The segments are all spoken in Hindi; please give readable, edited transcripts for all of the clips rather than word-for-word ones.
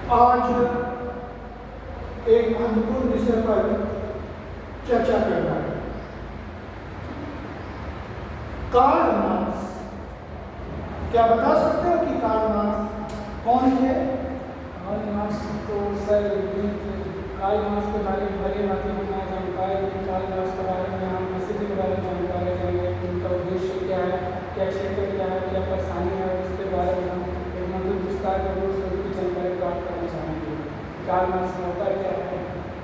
आज एक महत्वपूर्ण विषय पर चर्चा करना है। Karl Marx. क्या बता सकते हो कि कार्ल मार्क्स कौन है? कार्ल मार्क्स तो सर कार्ल मार्क्स के बारे में भली भांति हमें जानकारी है। कार्ल मार्क्स के बारे में हम किसी के बारे में जानकारी जानेंगे, उनका उद्देश्य क्या है, क्या क्षेत्र क्या है, क्या परेशानी है, उसके बारे में हम एक मतलब विस्तार के रूप से उसकी जानकारी प्राप्त करना चाहेंगे। कार्ल मार्क्स में होता क्या है,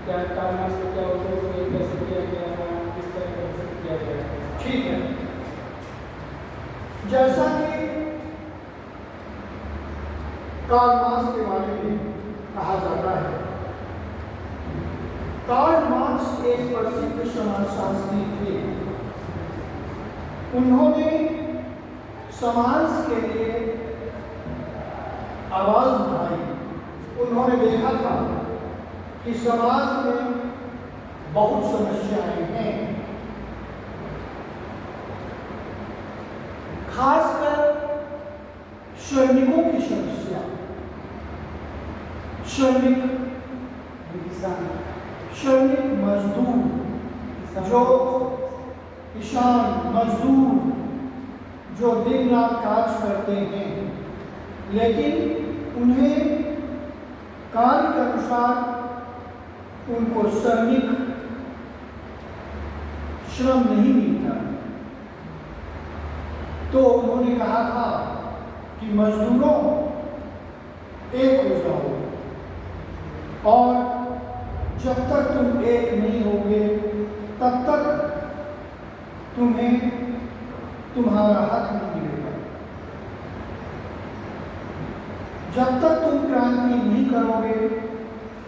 क्या कार्ल मार्क्स का क्या उपयोग है, कैसे किया गया है, किस तरह से किया गया है। ठीक है, जैसा कि कार्ल मार्क्स के बारे में कहा जाता है, कार्ल मार्क्स एक प्रसिद्ध समाजशास्त्री थे। उन्होंने समाज के लिए आवाज उठाई। उन्होंने देखा था कि समाज में बहुत समस्याएं हैं, खासकर श्रमिकों की समस्या। श्रमिक मजदूर, जो किसान मजदूर जो दिन रात काज करते हैं, लेकिन उन्हें कार्य के अनुसार उनको श्रमिक श्रम नहीं मिलता है। तो उन्होंने कहा था कि मजदूरों एक हो जाओ, और जब तक तुम एक नहीं होगे तब तक तुम्हें तुम्हारा हक नहीं मिलेगा। जब तक तुम क्रांति नहीं करोगे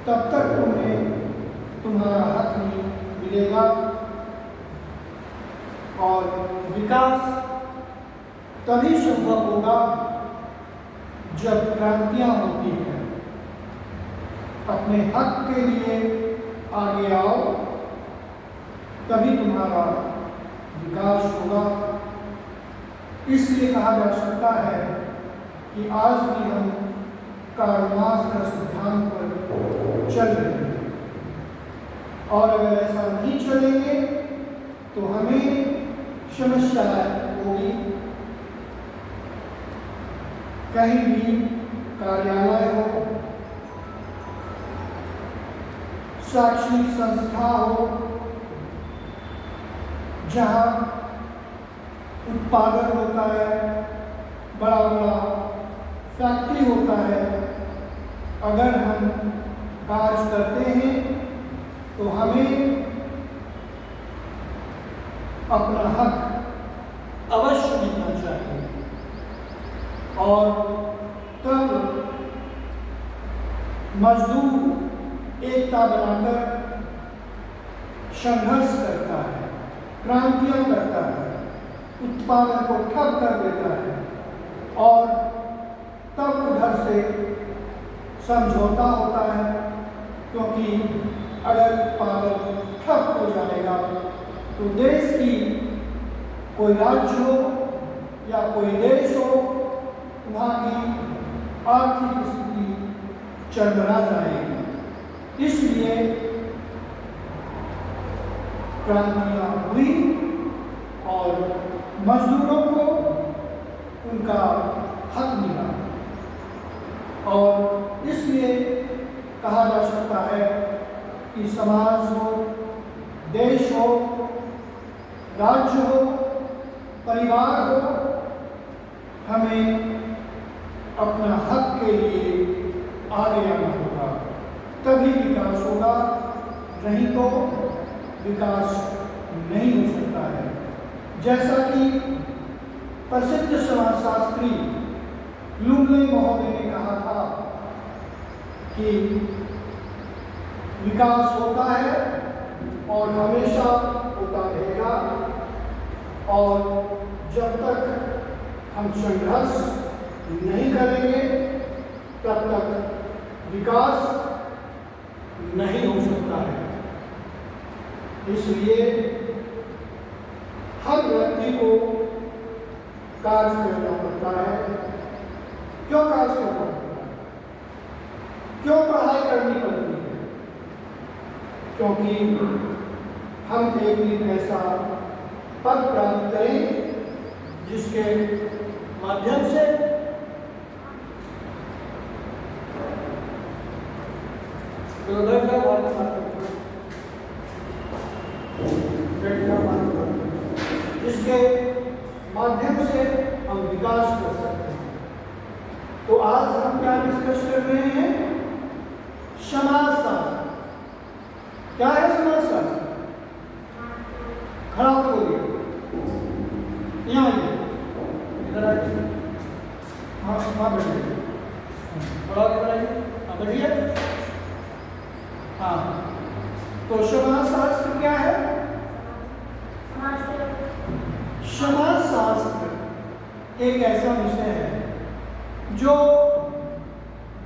तब तक तुम्हें तुम्हारा हक नहीं मिलेगा। और विकास तभी संभव होगा जब क्रांतियां होती हैं। अपने हक के लिए आगे आओ, तभी तुम्हारा विकास होगा। इसलिए कहा जा सकता है कि आज भी हम कार्ल मार्क्स के सिद्धांत पर चल रहे हैं, और अगर ऐसा नहीं चलेंगे तो हमें समस्या होगी। कहीं भी कार्यालय हो, शैक्षणिक संस्था हो, जहाँ उत्पादन होता है, बड़ा बड़ा फैक्ट्री होता है, अगर हम कार्य करते हैं तो हमें अपना हक अवश्य मिलना चाहिए। और तब मजदूर एकता बनाकर संघर्ष करता है, क्रांतियां करता है, उत्पादन को ठप कर देता है, और तब उधर से समझौता होता है। क्योंकि अगर उत्पादन ठप हो जाएगा तो देश की कोई राज्य हो या कोई देश हो, वहाँ की आर्थिक स्थिति चरमरा जाएगी। इसलिए क्रांतियां हुई और मजदूरों को उनका हक मिला। और इसलिए कहा जा सकता है कि समाज हो, देश हो, राज्य हो, परिवार हो, हमें अपना हक के लिए आगे आना होगा, तभी विकास होगा। नहीं तो विकास नहीं हो सकता है। जैसा कि प्रसिद्ध समाजशास्त्री लुंगले महोदय ने कहा था कि विकास होता है और हमेशा होता रहेगा, और जब तक हम संघर्ष नहीं करेंगे तब तक विकास नहीं हो सकता है। इसलिए हर व्यक्ति को कार्य करना पड़ता है। क्यों कार्य करना पड़ता है? क्यों पढ़ाई करनी पड़ती है? क्योंकि हम एक दिन ऐसा पद प्राप्त करें जिसके माध्यम से जिसके माध्यम से हम विकास कर सकते हैं। तो आज हम क्या डिस्कस कर रहे हैं? समाजशास्त्र। क्या है समाजशास्त्र? खड़ा होकर बोलिए। यहाँ आइए, इधर आइए। हाँ वहाँ बैठिए, खड़ा होकर आइए, हाँ बैठिए। हाँ, तो समाजशास्त्र क्या है? समाजशास्त्र एक ऐसा विषय है जो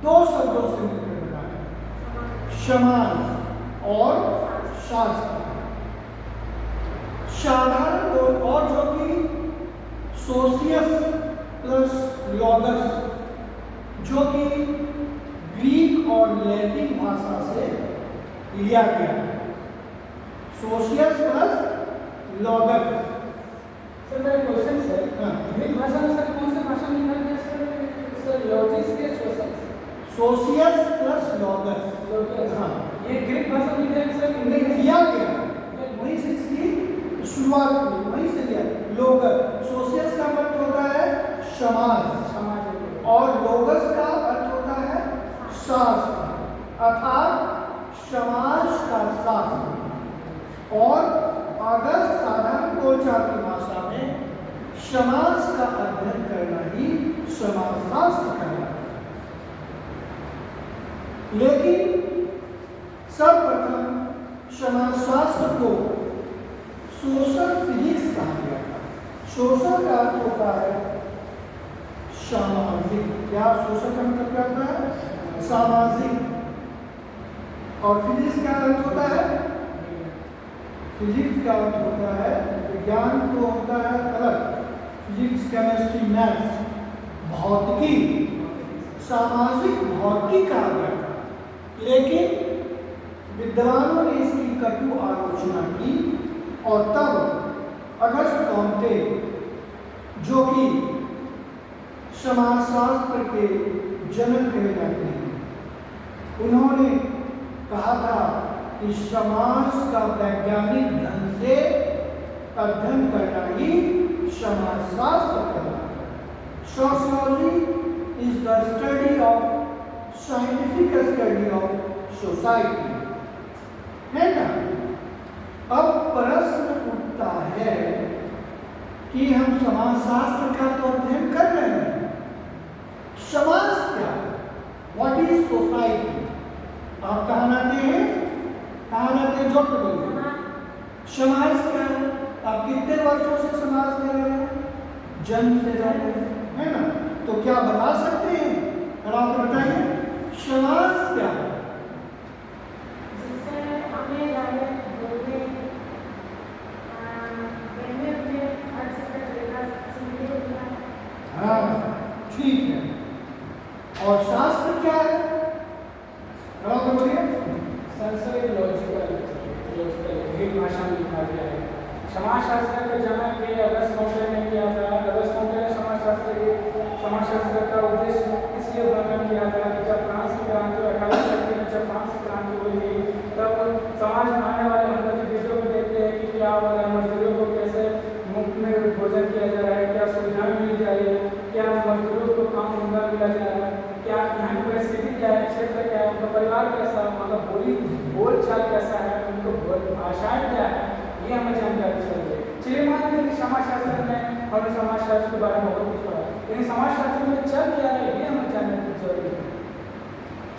दो शब्दों से मिलकर बना है, समाज और शास्त्र। साधारण लोग और जो कि सोशियस प्लस लॉगस, जो कि ग्रीक और लैटिन भाषा से लिया गया है। सोशियस प्लस लॉगस। सर मेरा क्वेश्चन सर, ग्रीक भाषा में सर कौन सी भाषा में लिखा गया सर? लॉजिस के सोशियस प्लस लॉगस। हाँ, ये ग्रीक भाषा में लिखा गया सर? नहीं लिया गया, वहीं से इसकी शुरुआत हुई, वहीं से लिया। लोगस, सोशियस का अर्थ होता है समाज, और लोगस का अर्थ होता है शास्त्र, अर्थात समाज का शास्त्र। और अगर साधारण बोलचाल की भाषा में समाज का अध्ययन करना ही समाजशास्त्र कहलाता है। लेकिन सर्वप्रथम समाजशास्त्र को सोशल फिजिक्स कहा गया था। सोशल का अर्थ होता है सामाजिक। क्या सोशल का मतलब क्या होता है? सामाजिक। और फिजिक्स का अर्थ होता है, फिजिक्स का अर्थ होता है विज्ञान, तो होता है अलग, फिजिक्स, केमिस्ट्री, मैथ्स, भौतिकी, सामाजिक भौतिकी कहा गया था। लेकिन विद्वानों ने इसकी कटु आलोचना की और तब अगस्त कॉम्टे, जो कि समाजशास्त्र के जनक कहे जाते हैं, उन्होंने कहा था कि समाज का वैज्ञानिक ढंग से अध्ययन करना ही समाजशास्त्र कहलाता है। Sociology is the study of scientific study of society, है ना। अब प्रश्न उठता है कि हम समाजशास्त्र का तो अध्ययन कर रहे हैं, समाज क्या है? What is society? आप कहाँ रहते हैं? कहाँ रहते हैं? जो समाज क्या है? आप कितने वर्षों से समाज में रह रहे हैं? जन्म से रह रहे हैं, है ना। तो क्या बता सकते हैं? और आप बताइए समाज क्या है? हाँ ठीक है। और शास्त्र क्या है? आप बोलिए। संस्कृत लॉजिकल ग्रीक भाषा में लिखा गया है। समाजशास्त्र का जनक के अगस्त कॉम्टे ने किया था। अगस्त कॉम्टे ने समाजशास्त्र का उद्देश्य इसलिए वर्णन किया था कि जब फ्रांस की क्रांति 18वीं शताब्दी में जब फ्रांस की क्रांति हुई थी, तब समाज में आने वाले हम गतिविधियों को देखते हैं कि क्या हो रहा है, मजदूरों को कैसे मुफ्त में भोजन किया जा रहा है, क्या सुविधाएं मिली जा रही है, क्या मजदूरों को काम धंधा मिला जा रहा है, क्या यहाँ की परिस्थिति क्या है, क्षेत्र क्या है, उनका परिवार कैसा, मतलब बोलचाल कैसा है, उनको भाषाएं क्या है, ये हमें जानकारी चाहिए। चलिए मान लीजिए कि समाजशास्त्र में हमने समाजशास्त्र के बारे में बहुत कुछ पढ़ा, लेकिन समाजशास्त्र में चल क्या है ये हमें जानने की जरूरत है।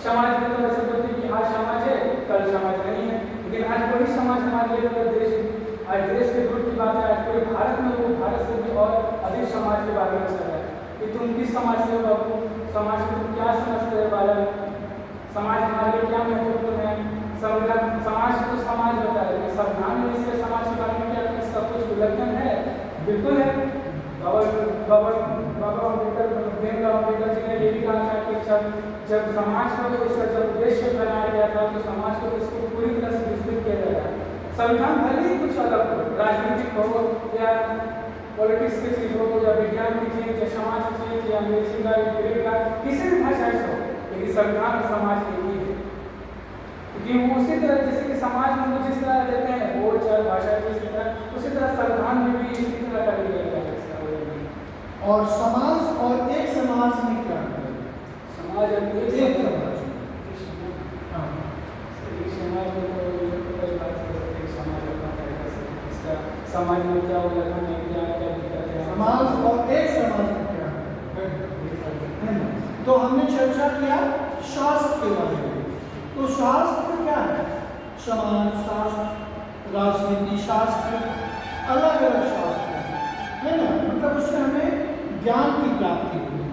समाज में तो वैसे बोलते हैं कि आज समाज है कल समाज नहीं है, लेकिन आज वही समाज हमारे लिए पूरे देश, आज देश के दूर की बात है, आज पूरे भारत में वो भारत से भी और अधिक समाज के बारे में चल रहा है कि तुम किस समाज से हो बाबू, समाज में तुम क्या समझते हो बालक, समाज हमारे लिए क्या महत्वपूर्ण है। संविधान समाज तो समाज होता है, लेकिन संविधान में इसके समाज के बारे में क्या इसका कुछ उल्लंघन है? बिल्कुल है। बाबा अम्बेडकर जी ने ये भी कहा था कि जब समाज को इसका जब उद्देश्य बनाया गया था तो समाज को इसको पूरी तरह से विस्तृत किया गया। संविधान भले ही कुछ अलग हो, राजनीतिक हो या पॉलिटिक्स की चीज़ हो या विज्ञान की चीज़ या समाज की चीज़ या अंग्रेजी का या ग्रीक का किसी भी भाषा से हो, लेकिन संविधान और समाज एक ही है। क्योंकि वो उसी तरह जैसे कि समाज में हम जिस तरह रहते हैं बोल चाल भाषा जिस तरह, उसी तरह संविधान में भी इसी तरह का लिया गया है। और समाज और एक समाज में क्या है? समाज एक समाज हाँ समाज में तो कोई बात कर सकते हैं, समाज अपना तरीका से इसका समाज में क्या उल्लंघन है, क्या क्या दिक्कत है, समाज और एक समाज में क्या है ना? तो हमने चर्चा किया शास्त्र के बारे में। तो शास्त्र क्या है? समाज शास्त्र, राजनीति शास्त्र, अलग अलग शास्त्र है ना, मतलब उससे हमें ज्ञान की प्राप्ति होती है।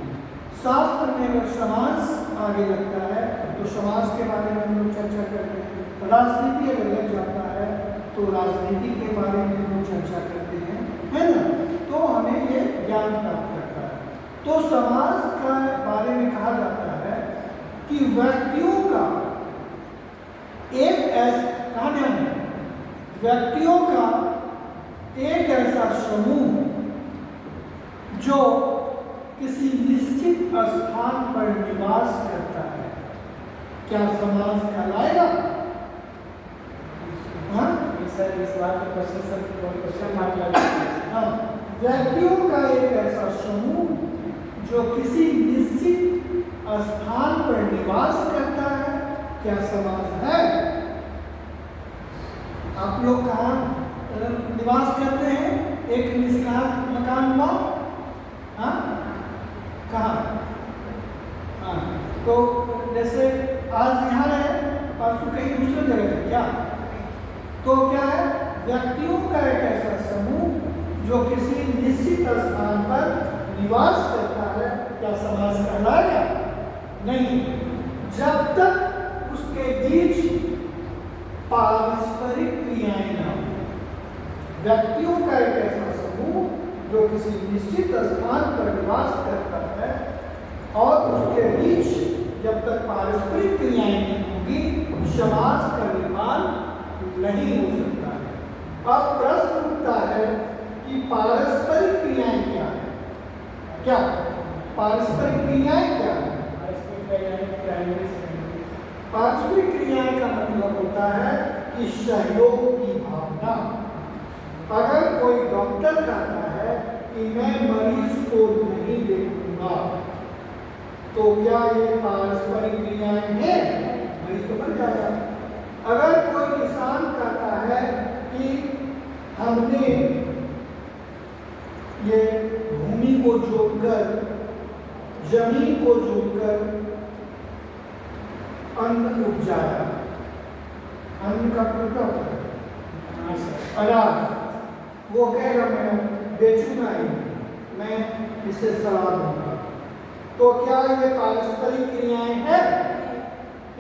शास्त्र में अगर समाज आगे लगता है तो समाज के बारे में हम लोग चर्चा करते हैं। राजनीति अगर लग जाता है तो राजनीति के बारे में हम लोग चर्चा करते हैं, है ना। तो हमें ये ज्ञान प्राप्त करता है। तो समाज के बारे में कहा जाता है कि व्यक्तियों का एक ऐसा व्यक्तियों का एक ऐसा समूह जो किसी निश्चित स्थान पर निवास करता है, क्या समाज कहलाएगा? हाँ सर इस बात पर क्वेश्चन मार्क लगा है। हाँ, व्यक्तियों का एक ऐसा समूह जो किसी निश्चित स्थान पर निवास करता है, क्या समाज है? आप लोग कहाँ निवास करते हैं? एक निष्काम मकान हुआ, हाँ कहाँ? हाँ, तो जैसे आज यहाँ है, परसों कहीं दूसरी जगह है क्या? तो क्या है? व्यक्तियों का एक ऐसा समूह जो किसी निश्चित स्थान पर निवास करता है, क्या समाज कहलाएगा? नहीं, जब तक उसके बीच पारस्परिक क्रियाएं ना हो। व्यक्तियों का एक ऐसा समूह जो किसी निश्चित स्थान पर निवास करता है और उसके बीच जब तक पारस्परिक क्रियाएं नहीं होगी, समाज का निर्माण नहीं हो सकता है। अब प्रश्न उठता है कि पारस्परिक क्रियाएं क्या है? क्या पारस्परिक क्रियाएं क्या है? पारस्परिक क्रियाएं का मतलब होता है कि सहयोग की भावना। अगर कोई डॉक्टर कहता है कि मैं मरीज को नहीं देखूंगा, तो क्या ये पारस्परिक क्रियाएं हैं? मरीज तो मर जाएगा। अगर कोई किसान कहता है कि हमने ये भूमि को जोतकर, जमीन को जोतकर अन्न उपजाया, अन्न का क्या होता है? अनाज। वो कहेगा मैं बेचूंगा ही, मैं इसे सलाह दूंगा। तो क्या ये पारस्परिक क्रियाएं हैं?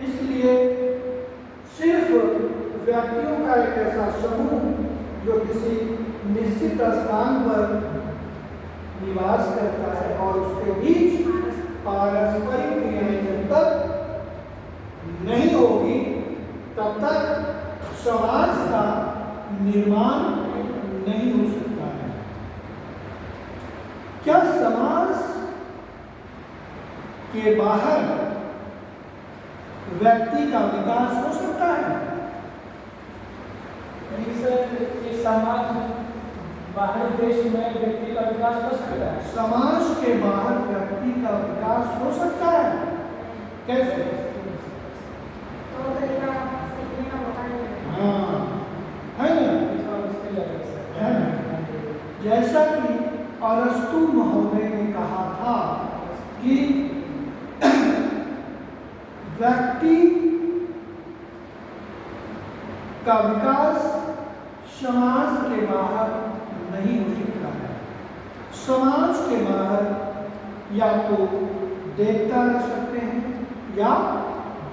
इसलिए सिर्फ व्यक्तियों का एक ऐसा समूह जो किसी निश्चित स्थान पर निवास करता है और उसके बीच पारस्परिक क्रियाएं जब तक नहीं होगी, तब तक समाज का निर्माण नहीं हो सकता है। क्या समाज के बाहर व्यक्ति का विकास हो सकता है? सर समाज बाहर देश में व्यक्ति का विकास हो सकता है? समाज के बाहर व्यक्ति का विकास हो सकता है। कैसे? हाँ, है ना? जैसा कि अरस्तु महोदय ने कहा था कि व्यक्ति का विकास समाज के बाहर नहीं हो सकता है। समाज के बाहर या तो देवता रह सकते हैं या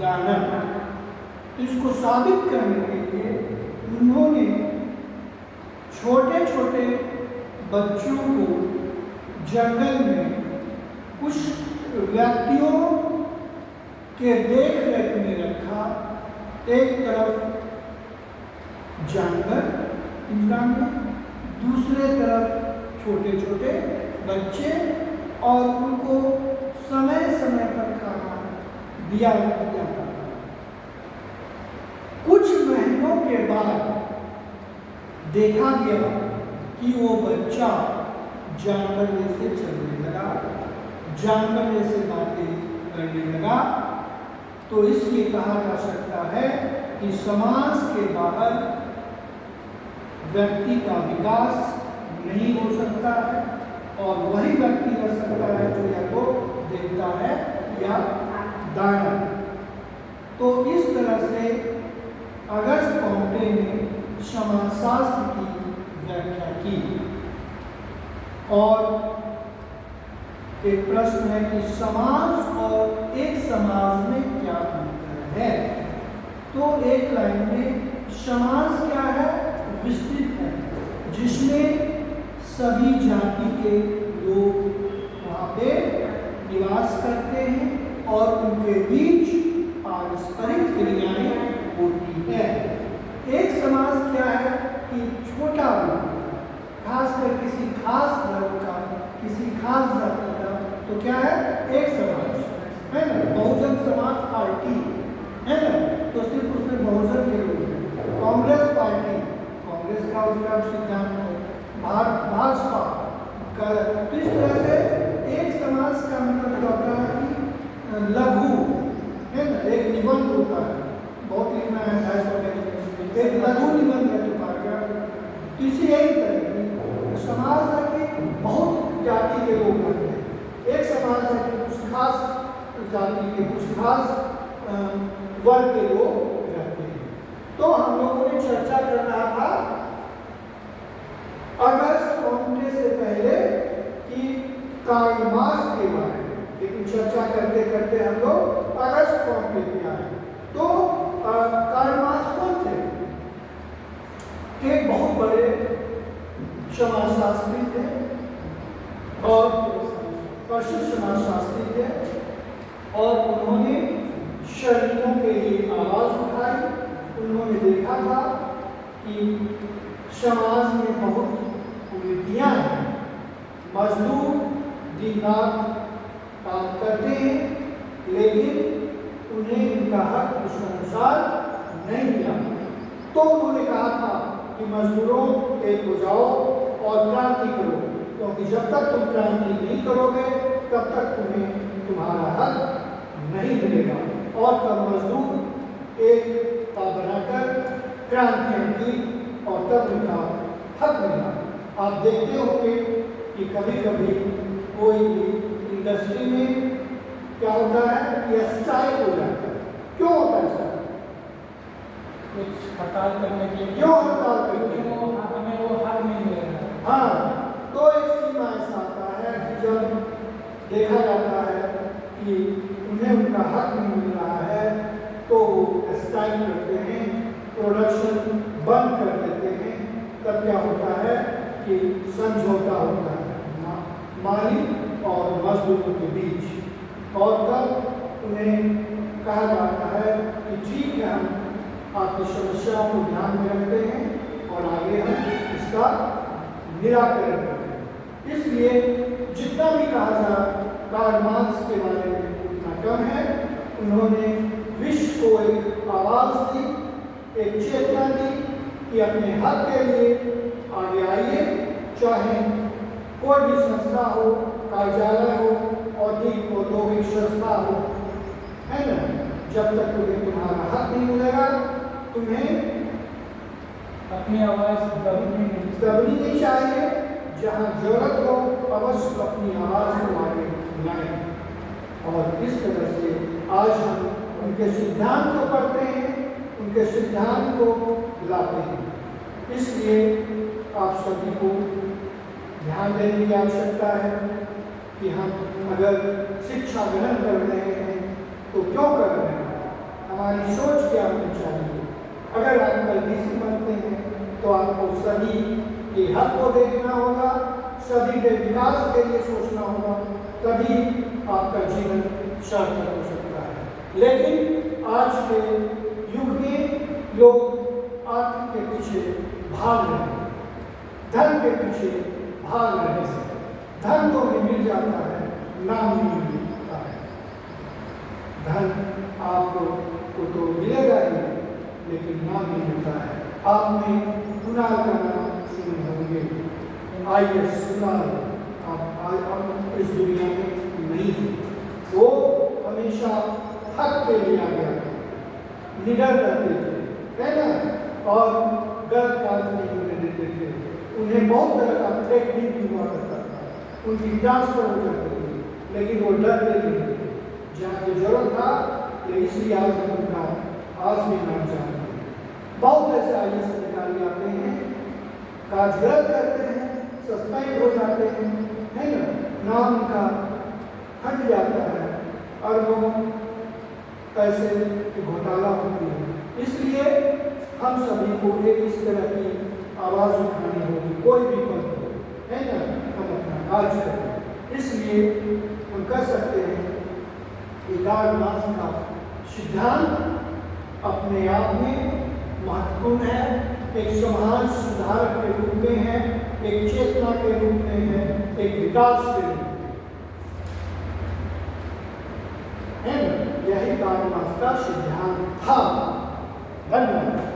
दानव। इसको साबित करने के लिए उन्होंने छोटे छोटे बच्चों को जंगल में कुछ व्यक्तियों के देख रेख में रखा। एक तरफ जानवर पिंजरा में, दूसरे तरफ छोटे छोटे बच्चे, और उनको समय समय पर खाना दिया जाता था। कुछ महीनों के बाद देखा गया कि वो बच्चा जानवर जैसे चलने लगा, जानवर जैसे बातें करने लगा। तो इसलिए कहा जा सकता है कि समाज के बाहर व्यक्ति का विकास नहीं हो सकता है, और वही व्यक्ति रह सकता है जो या तो देवता है या दानव। तो इस तरह से अगस्त कॉम्टे ने समाजशास्त्र की व्याख्या की। और एक प्रश्न है कि समाज और एक समाज में क्या अंतर है। तो एक लाइन में समाज क्या है, विस्तृत है, जिसमें सभी जाति के लोग वहाँ पे निवास करते हैं और उनके बीच पारस्परिक क्रियाएं होती है। एक समाज क्या है कि छोटा लोग, खासकर किसी खास धर्म का, किसी खास जाति का, तो क्या है, एक समाज है ना। बहुजन समाज पार्टी है ना, तो सिर्फ उसमें बहुजन के लोग हैं। कांग्रेस पार्टी, कांग्रेस का उसका सिद्धांत है, भाजपा का। तो इस तरह से एक समाज का मतलब क्या होता है कि लघु है ना, एक निबंध होता है, बहुत लिखना है 250 पेज, एक लघु निबंध है तो पैराग्राफ। इसी यही तरह की समाज है कि बहुत जाति के लोग रहते हैं। एक समाज है कि कुछ खास जाति के, कुछ खास वर्ग के लोग रहते हैं। तो हम लोगों ने चर्चा कर रहा था अगस्त कॉम्टे से पहले कि कार्ल मार्क्स के बारे में, लेकिन चर्चा करते करते हम लोग अगस्त कॉम्टे पे आए। तो कार्ल मार्क्स कौन थे? एक बहुत बड़े समाजशास्त्री थे और प्रसिद्ध समाजशास्त्री थे, और उन्होंने शरीरों के लिए आवाज उठाई। उन्होंने देखा था कि समाज में बहुत कुरीतियां हैं, मजदूर दिन रात काम करते हैं, लेकिन उन्हें उनका हक उसके अनुसार नहीं मिला। तो उन्होंने कहा था कि मजदूरों एक हो जाओ और क्रांति करो, क्योंकि जब तक तुम क्रांति नहीं करोगे तब तक तुम्हें तुम्हारा हक नहीं मिलेगा। और तब मजदूर एक बनाकर क्रांतियां की और तब उनका हक मिला। आप देखते होंगे कि कभी कभी कोई इंडस्ट्री में क्या होता है कि स्ट्राइक हो जाता है। क्यों होता है सर? कुछ हड़ताल करने के लिए। क्यों हड़ताल करते हैं? हमें वो हक नहीं मिल रहा है। हाँ, तो एक सीमा ऐसा आता है कि जब देखा जाता है कि उन्हें उनका हक नहीं मिल रहा है तो स्ट्राइक करते हैं, प्रोडक्शन बंद कर देते हैं। तब क्या होता है कि समझौता होता है मालिक और मजदूरों के बीच, और तब उन्हें कहा जाता है कि ठीक है, हम आपकी समस्याओं को ध्यान में रखते हैं और आगे हम इसका निराकरण करें। इसलिए जितना भी कहा जाए कार्ल मार्क्स के बारे में उतना कम है। उन्होंने विश्व को एक आवाज दी, एक चेतना दी कि अपने हक के लिए आगे आइए, चाहे कोई भी संस्था हो, कार्यालय हो, औद्योगिक संस्था हो, है ना। जब तक तुम्हें तुम्हारा हक नहीं मिलेगा, तुम्हें अपनी आवाज दबनी नहीं चाहिए। जहाँ जरूरत हो अवश्य अपनी आवाज को आगे लाएं। और इस तरह से आज हम उनके सिद्धांत को पढ़ते हैं, उनके सिद्धांत को लाते हैं। इसलिए आप सभी को ध्यान देने की आवश्यकता है कि हम अगर शिक्षा ग्रहण कर रहे हैं तो क्यों कर रहे हैं, हमारी सोच क्या होनी चाहिए। अगर आप कल डीसी बनते हैं तो आपको सभी के हक को देखना होगा, सभी के विकास के लिए सोचना होगा, तभी आपका जीवन सार्थक हो सकता है। लेकिन आज के युग में लोग आर्थिक के पीछे भाग रहे हैं, धन के पीछे भाग रहे हैं। धन तो भी मिल जाता है, नाम नहीं मिलता है। धन आपको तो मिलेगा ही, लेकिन नाम नहीं मिलता है। आपने कुणाल का नाम सुने होंगे, IAS कुणाल, आप इस दुनिया में नहीं थे। वो हमेशा हक के लिए आगे आते थे, निडर रहते थे, है ना, और गलत कार्य नहीं होने देते थे। उन्हें बहुत तरह का थ्रेटनिंग भी हुआ करता था, उनकी ट्रांसफर हो जाती थी, लेकिन वो डरते नहीं थे। जहाँ की जरूरत था, इसलिए आज हम उनका आज भी नाम जानते हैं। बहुत ऐसे IAS अधिकारी आते हैं, काज गलत करते हैं, सस्पेंड हो जाते हैं, है ना, नाम उनका हट जाता है और वो पैसे की घोटाला होती है। इसलिए हम सभी को एक इस तरह की आवाज़ उठानी होगी, कोई भी पद हो, है ना, हम अपना कार्य करें। इसलिए हम कह सकते हैं कि कार्ल मार्क्स का सिद्धांत अपने आप में महत्वपूर्ण है, एक समाज सुधारक के रूप में है, एक चेतना के रूप में है, एक विकास के रूप में है ना। यही कार्ल मार्क्स का सिद्धांत था। धन्यवाद।